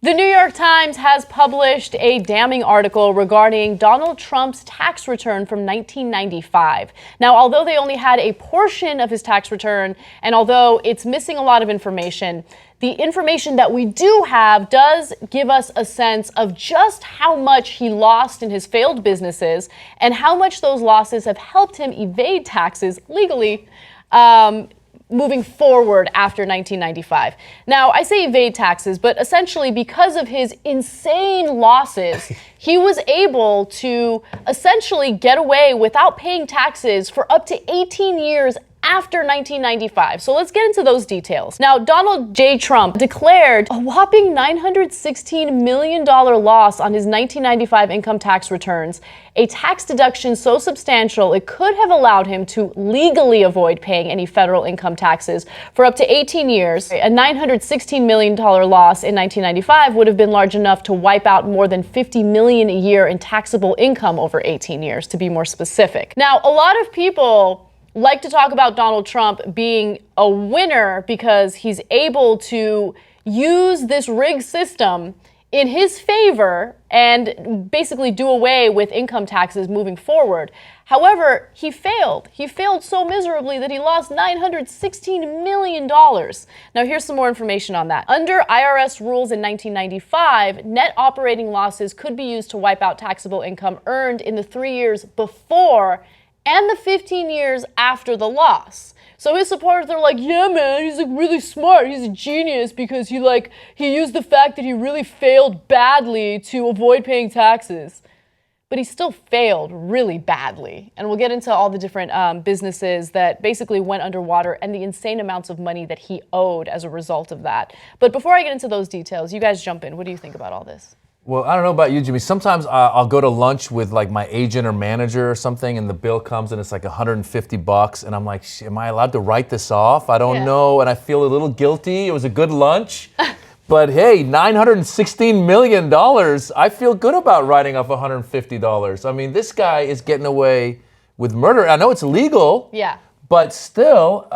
The New York Times has published a damning article regarding Donald Trump's tax return from 1995. Now, although they only had a portion of his tax return, and although it's missing a lot of information, the information that we do have does give us a sense of just how much he lost in his failed businesses and how much those losses have helped him evade taxes legally moving forward after 1995. Now, I say evade taxes, but essentially because of his insane losses, he was able to essentially get away without paying taxes for up to 18 years after 1995. So let's get into those details. Now, Donald J. Trump declared a whopping $916 million loss on his 1995 income tax returns, a tax deduction so substantial it could have allowed him to legally avoid paying any federal income taxes for up to 18 years. A $916 million loss in 1995 would have been large enough to wipe out more than $50 million a year in taxable income over 18 years, to be more specific. Now, a lot of people like to talk about Donald Trump being a winner because he's able to use this rigged system in his favor and basically do away with income taxes moving forward. However, he failed. He failed so miserably that he lost $916 million. Now, here's some more information on that. Under IRS rules in 1995, net operating losses could be used to wipe out taxable income earned in the 3 years before and the 15 years after the loss. So his supporters are like, yeah, man, he's like really smart. He's a genius because he used the fact that he really failed badly to avoid paying taxes. But he still failed really badly. And we'll get into all the different businesses that basically went underwater and the insane amounts of money that he owed as a result of that. But before I get into those details, you guys jump in. What do you think about all this? Well, I don't know about you, Jimmy. Sometimes I'll go to lunch with like my agent or manager or something, and the bill comes and it's like $150, and I'm like, am I allowed to write this off? I don't know, and I feel a little guilty. It was a good lunch, but hey, $916 million. I feel good about writing off $150. I mean, this guy is getting away with murder. I know it's legal. Yeah. But still,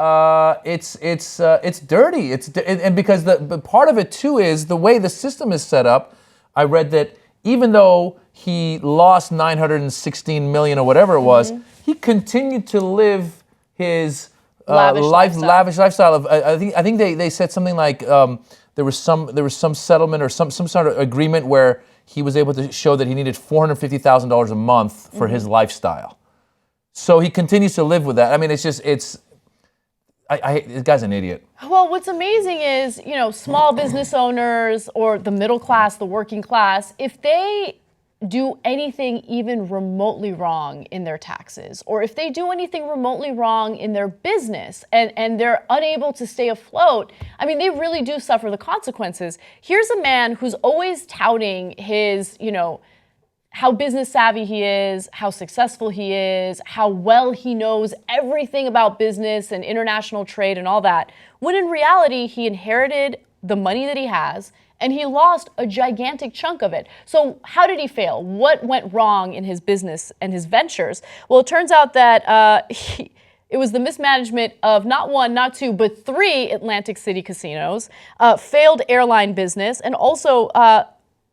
it's dirty. And because the part of it too is the way the system is set up. I read that even though he lost $916 million or whatever it was, he continued to live his lavish lifestyle. I think they said something like there was some settlement or some sort of agreement where he was able to show that he needed $450,000 a month for his lifestyle. So he continues to live with that. I mean, this guy's an idiot. Well, what's amazing is, small business owners or the middle class, the working class, if they do anything even remotely wrong in their taxes, or if they do anything remotely wrong in their business and they're unable to stay afloat, I mean, they really do suffer the consequences. Here's a man who's always touting his, how business savvy he is, how successful he is, how well he knows everything about business and international trade and all that, when in reality, he inherited the money that he has and he lost a gigantic chunk of it. So how did he fail? What went wrong in his business and his ventures? Well, it turns out that it was the mismanagement of not one, not two, but 3 Atlantic City casinos, failed airline business, and also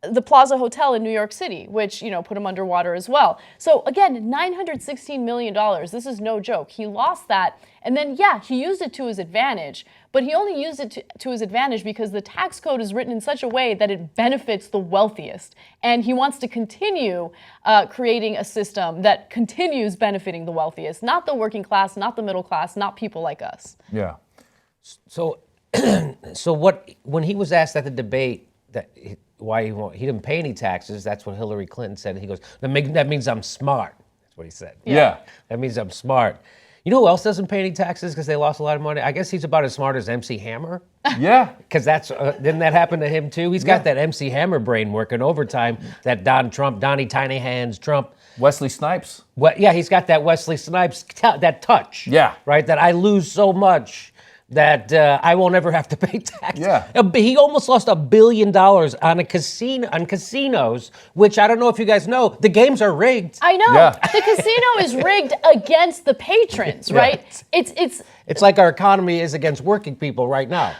the Plaza Hotel in New York City, which, put him underwater as well. So again, $916 million. This is no joke. He lost that. And then, he used it to his advantage, but he only used it to his advantage because the tax code is written in such a way that it benefits the wealthiest. And he wants to continue creating a system that continues benefiting the wealthiest, not the working class, not the middle class, not people like us. Yeah. So, when he was asked at the debate why he didn't pay any taxes, that's what Hillary Clinton said. And he goes, that means I'm smart. That's what he said. Yeah. That means I'm smart. You know who else doesn't pay any taxes because they lost a lot of money? I guess he's about as smart as MC Hammer. Yeah. Because didn't that happen to him too? He's got that MC Hammer brain working overtime, that Donnie Tiny Hands Trump. Wesley Snipes. He's got that Wesley Snipes, that touch. Yeah. Right, that I lose so much that I won't ever have to pay taxes. Yeah. He almost lost $1 billion on casinos, which I don't know if you guys know, the games are rigged. I know. Yeah. The casino is rigged against the patrons, right? It's like our economy is against working people right now.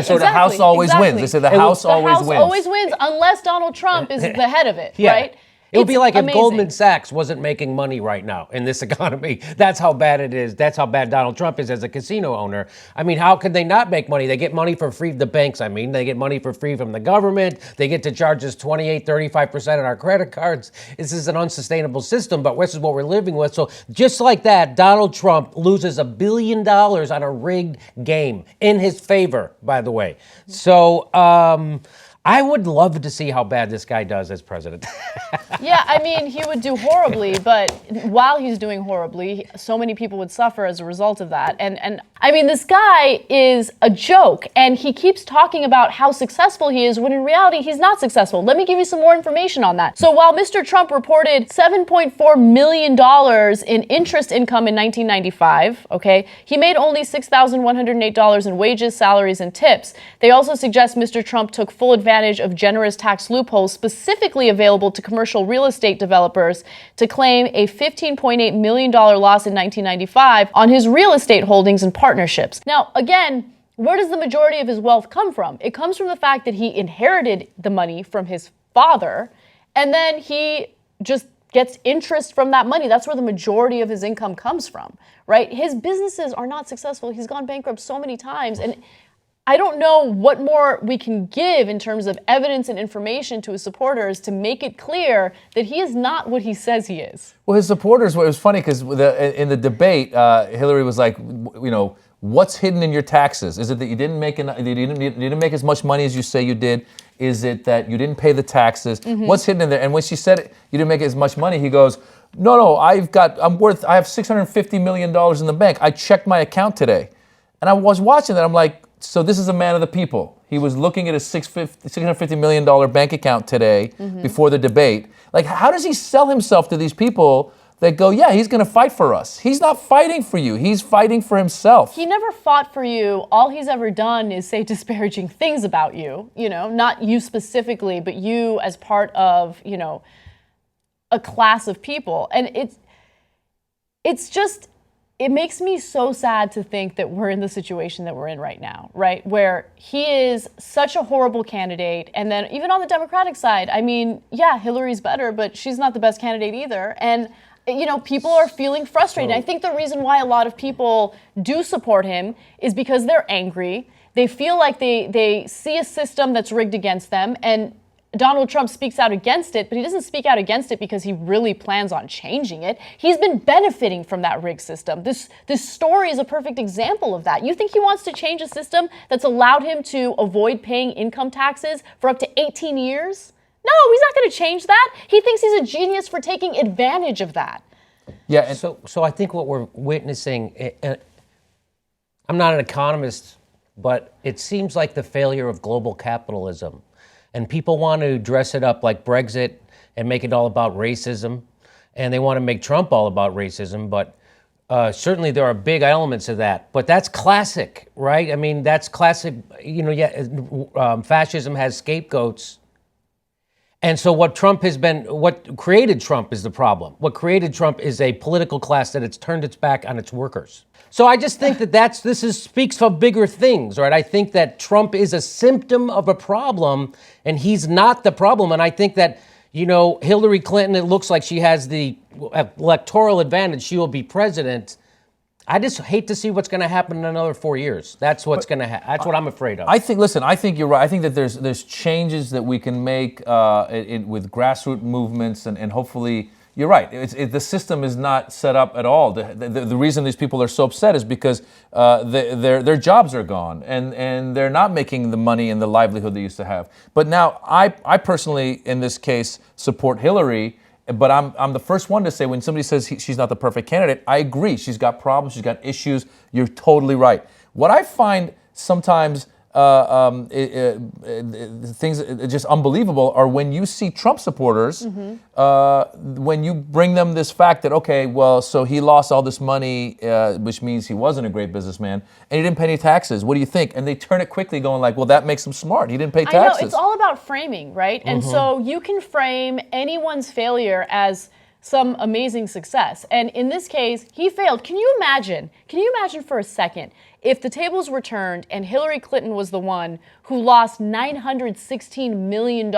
So the House always wins. They say the House always wins. The House always wins unless Donald Trump is the head of it, right? It would be like if Goldman Sachs wasn't making money right now in this economy. That's how bad it is. That's how bad Donald Trump is as a casino owner. I mean, how could they not make money? They get money for free, the banks, they get money for free from the government. They get to charge us 28, 35% on our credit cards. This is an unsustainable system, but this is what we're living with. So just like that, Donald Trump loses $1 billion on a rigged game in his favor, by the way. So, I would love to see how bad this guy does as president. Yeah, I mean, he would do horribly, but while he's doing horribly, so many people would suffer as a result of that. And I mean, this guy is a joke, and he keeps talking about how successful he is, when in reality, he's not successful. Let me give you some more information on that. So while Mr. Trump reported $7.4 million in interest income in 1995, okay, he made only $6,108 in wages, salaries, and tips. They also suggest Mr. Trump took full advantage of generous tax loopholes specifically available to commercial real estate developers to claim a $15.8 million loss in 1995 on his real estate holdings and partnerships. Now, again, where does the majority of his wealth come from? It comes from the fact that he inherited the money from his father, and then he just gets interest from that money. That's where the majority of his income comes from, right? His businesses are not successful. He's gone bankrupt so many times, and I don't know what more we can give in terms of evidence and information to his supporters to make it clear that he is not what he says he is. Well, his supporters, it was funny because in the debate, Hillary was like, what's hidden in your taxes? Is it that you didn't make as much money as you say you did? Is it that you didn't pay the taxes? Mm-hmm. What's hidden in there? And when she said you didn't make as much money, he goes, no, I have $650 million in the bank. I checked my account today. And I was watching that. I'm like, so this is a man of the people. He was looking at a $650 million bank account today before the debate. Like, how does he sell himself to these people that go, yeah, he's going to fight for us? He's not fighting for you. He's fighting for himself. He never fought for you. All he's ever done is say disparaging things about you, not you specifically, but you as part of, a class of people. And it's just, it makes me so sad to think that we're in the situation that we're in right now, right? Where he is such a horrible candidate. And then even on the Democratic side, I mean, yeah, Hillary's better, but she's not the best candidate either. And, people are feeling frustrated. I think the reason why a lot of people do support him is because they're angry. They feel like they see a system that's rigged against them, and Donald Trump speaks out against it, but he doesn't speak out against it because he really plans on changing it. He's been benefiting from that rigged system. This story is a perfect example of that. You think he wants to change a system that's allowed him to avoid paying income taxes for up to 18 years? No, he's not going to change that. He thinks he's a genius for taking advantage of that. Yeah. And so I think what we're witnessing, I'm not an economist, but it seems like the failure of global capitalism. And people want to dress it up like Brexit and make it all about racism. And they want to make Trump all about racism. But certainly there are big elements of that. But that's classic, right? I mean, that's classic. Fascism has scapegoats. And so what created Trump is the problem. What created Trump is a political class that it's turned its back on its workers. So I just think that speaks for bigger things, right? I think that Trump is a symptom of a problem, and he's not the problem. And I think that, Hillary Clinton, it looks like she has the electoral advantage. She will be president. I just hate to see what's going to happen in another 4 years. That's what's going to happen. That's what I'm afraid of. I think you're right. I think that there's changes that we can make with grassroots movements, and hopefully. You're right. The system is not set up at all. The reason these people are so upset is because their jobs are gone, and they're not making the money and the livelihood they used to have. But now, I personally, in this case, support Hillary. But I'm the first one to say, when somebody says she's not the perfect candidate, I agree. She's got problems. She's got issues. You're totally right. What I find sometimes things just unbelievable are when you see Trump supporters, when you bring them this fact that, okay, well, so he lost all this money, which means he wasn't a great businessman, and he didn't pay any taxes. What do you think? And they turn it quickly going like, well, that makes him smart. He didn't pay taxes. I know, it's all about framing, right? And so you can frame anyone's failure as some amazing success. And in this case, he failed. Can you imagine for a second if the tables were turned and Hillary Clinton was the one who lost $916 million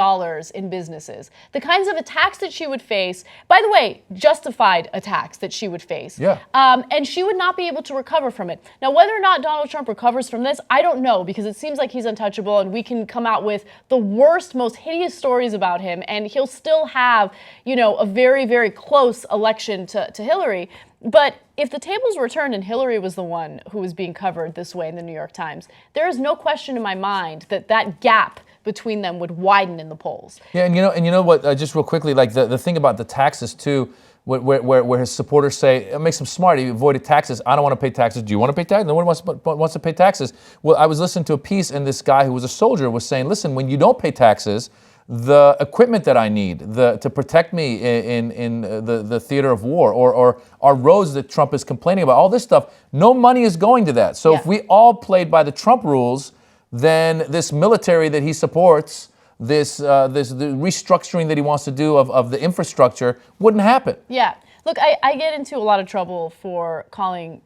in businesses, the kinds of attacks that she would face, by the way, justified attacks that she would face, and she would not be able to recover from it. Now, whether or not Donald Trump recovers from this, I don't know, because it seems like he's untouchable and we can come out with the worst, most hideous stories about him, and he'll still have, a very, very close election to Hillary. But if the tables were turned and Hillary was the one who was being covered this way in the New York Times, there is no question in my mind that that gap between them would widen in the polls. Yeah, and you know what? Just real quickly, like the thing about the taxes too, where his supporters say it makes him smart. He avoided taxes. I don't want to pay taxes. Do you want to pay taxes? No one wants to pay taxes. Well, I was listening to a piece, and this guy who was a soldier was saying, "Listen, when you don't pay taxes, the equipment that I need to protect me in the theater of war, or our roads that Trump is complaining about, all this stuff, no money is going to that. So if we all played by the Trump rules, then this military that he supports, the restructuring that he wants to do of the infrastructure wouldn't happen." Yeah. Look, I get into a lot of trouble for calling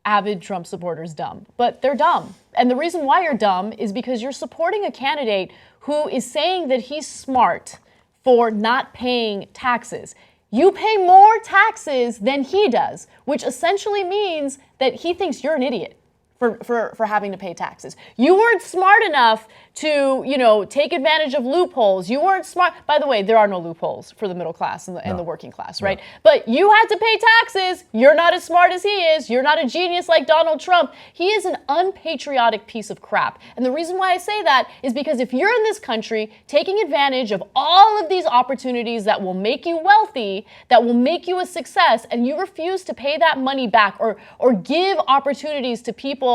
avid Trump supporters dumb, but they're dumb. And the reason why you're dumb is because you're supporting a candidate who is saying that he's smart for not paying taxes. You pay more taxes than he does, which essentially means that he thinks you're an idiot for having to pay taxes. You weren't smart enough to, take advantage of loopholes. You weren't smart. By the way, there are no loopholes for the middle class and the working class, right? No. But you had to pay taxes. You're not as smart as he is. You're not a genius like Donald Trump. He is an unpatriotic piece of crap. And the reason why I say that is because if you're in this country taking advantage of all of these opportunities that will make you wealthy, that will make you a success, and you refuse to pay that money back or give opportunities to people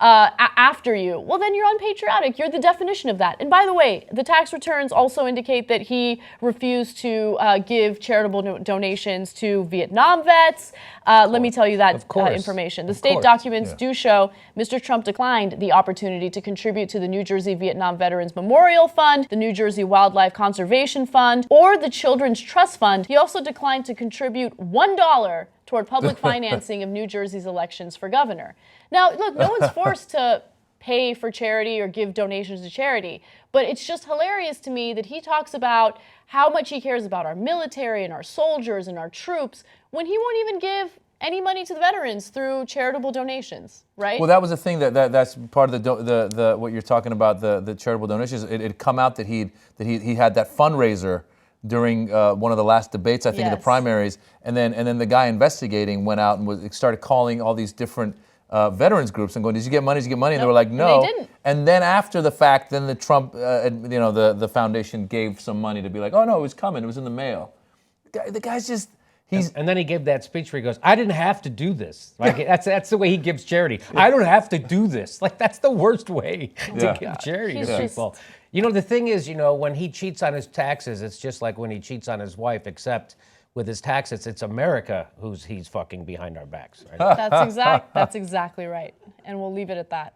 after you, well, then you're unpatriotic. You're the definition of that. And by the way, the tax returns also indicate that he refused to give charitable donations to Vietnam vets. Let me tell you that information. The state documents do show Mr. Trump declined the opportunity to contribute to the New Jersey Vietnam Veterans Memorial Fund, the New Jersey Wildlife Conservation Fund, or the Children's Trust Fund. He also declined to contribute $1 toward public financing of New Jersey's elections for governor. Now, look, no one's forced to pay for charity or give donations to charity, but it's just hilarious to me that he talks about how much he cares about our military and our soldiers and our troops when he won't even give any money to the veterans through charitable donations, right? Well, that was the thing that's part of the what you're talking about, the charitable donations. It had come out that he had that fundraiser during one of the last debates, I think, in the primaries, and then the guy investigating went out and started calling all these different veterans groups and going, "Did you get money? Did you get money?" And they were like, "No." And they didn't. And then after the fact, then the Trump, the foundation gave some money to be like, "Oh no, it was coming. It was in the mail." The guy's just. And then he gave that speech where he goes, "I didn't have to do this." Like that's the way he gives charity. I don't have to do this. Like that's the worst way to give charity to people. The thing is, when he cheats on his taxes, it's just like when he cheats on his wife, except with his taxes, it's America he's fucking behind our backs. Right? That's exactly right. And we'll leave it at that.